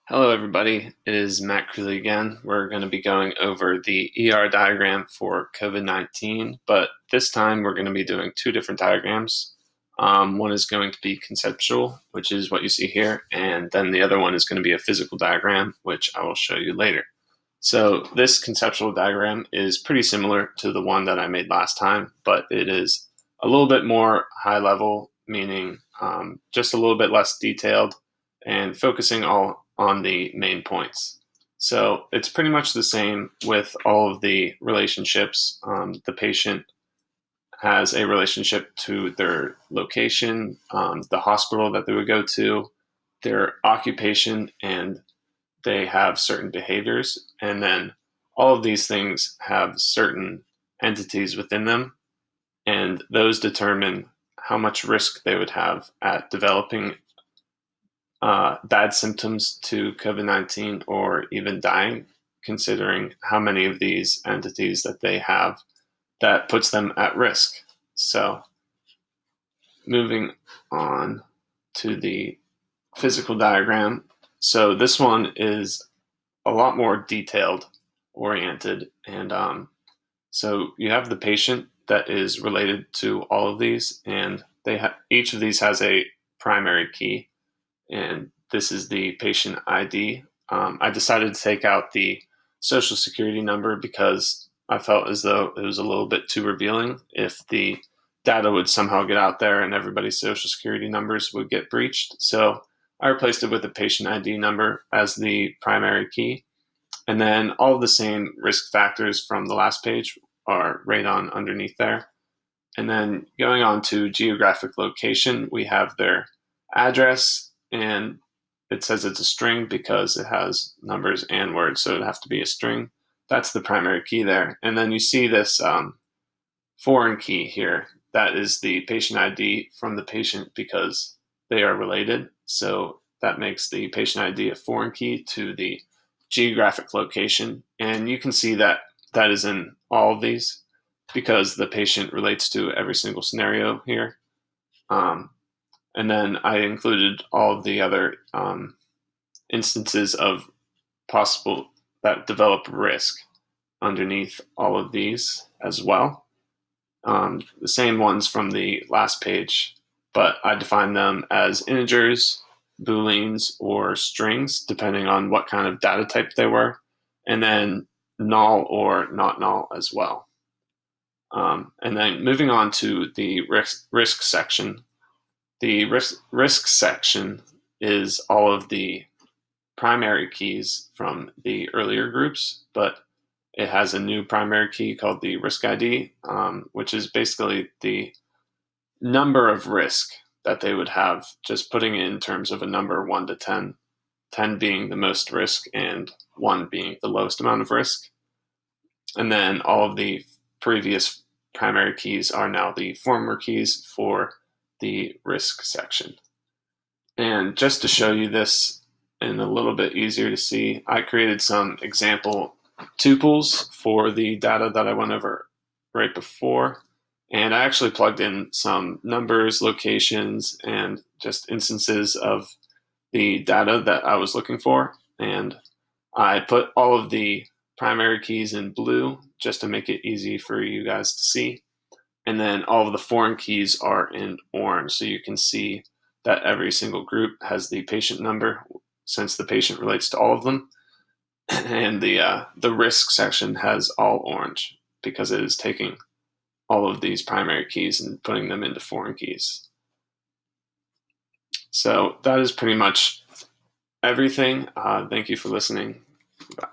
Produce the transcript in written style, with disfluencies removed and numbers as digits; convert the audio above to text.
Hello, everybody. It is Matt Cooley again. We're going to be going over the ER diagram for COVID-19, but this time we're going to be doing two different diagrams. One is going to be conceptual, which is what you see here, and then the other one is going to be a physical diagram, which I will show you later. So this conceptual diagram is pretty similar to the one that I made last time, but it is a little bit more high level, meaning just a little bit less detailed and focusing all on the main points. So it's pretty much the same with all of the relationships. The patient has a relationship to their location, the hospital that they would go to, their occupation, and they have certain behaviors. And then all of these things have certain entities within them, and those determine how much risk they would have at developing bad symptoms to COVID-19 or even dying, considering how many of these entities that they have that puts them at risk. So moving on to the physical diagram. So this one is a lot more detailed oriented. And so you have the patient that is related to all of these, and each of these has a primary key, and this is the patient ID. I decided to take out the social security number because I felt as though it was a little bit too revealing if the data would somehow get out there and everybody's social security numbers would get breached. So I replaced it with a patient ID number as the primary key. And then all of the same risk factors from the last page are right on underneath there. And then going on to geographic location, we have their address, and it says it's a string because it has numbers and words, so it'd have to be a string. That's the primary key there. And then you see this foreign key here. That is the patient ID from the patient because they are related. So that makes the patient ID a foreign key to the geographic location. And you can see that that is in all of these because the patient relates to every single scenario here. And then I included all of the other instances of possible that develop risk underneath all of these as well. The same ones from the last page, but I define them as integers, booleans, or strings, depending on what kind of data type they were, and then null or not null as well. And then moving on to the risk section. The risk section is all of the primary keys from the earlier groups, but it has a new primary key called the risk ID, which is basically the number of risk that they would have, just putting it in terms of a number 1 to 10, 10 being the most risk and 1 being the lowest amount of risk. And then all of the previous primary keys are now the former keys for the risk section. And just to show you this and a little bit easier to see, I created some example tuples for the data that I went over right before. And I actually plugged in some numbers, locations, and just instances of the data that I was looking for. And I put all of the primary keys in blue just to make it easy for you guys to see. And then all of the foreign keys are in orange, so you can see that every single group has the patient number since the patient relates to all of them. And the risk section has all orange because it is taking all of these primary keys and putting them into foreign keys. So that is pretty much everything. Thank you for listening. Bye.